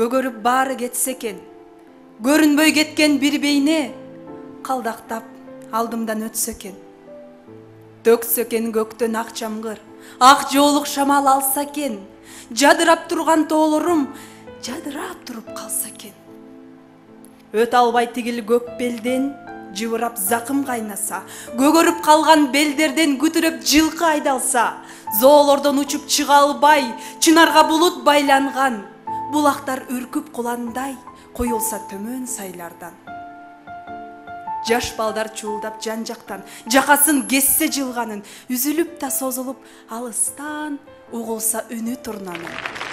көгөрүп баары кетсе экен, көрүнбөй кеткен бир бейне калдактап алдымдан өтсө экен. Төксө экен көктөн ак чамгыр, ак жоолук шамал алса экен, жадырап турган тоолорум жадырап туруп калса экен. Өтө албай тигил көк белден жыбырап закым кайнаса, көгөрүп калган белдерден күтүрөп жылкы айдалса, зоолордон учуп чыга албай, чынарга булут байланган, булактар үркүп куландай коюлса төмөн сайлардан. Жаш балдар чуулдап жан жактан, жакасын кессе жылганын, үзүлүп да созулуп алыстан угулса үнү турнанын.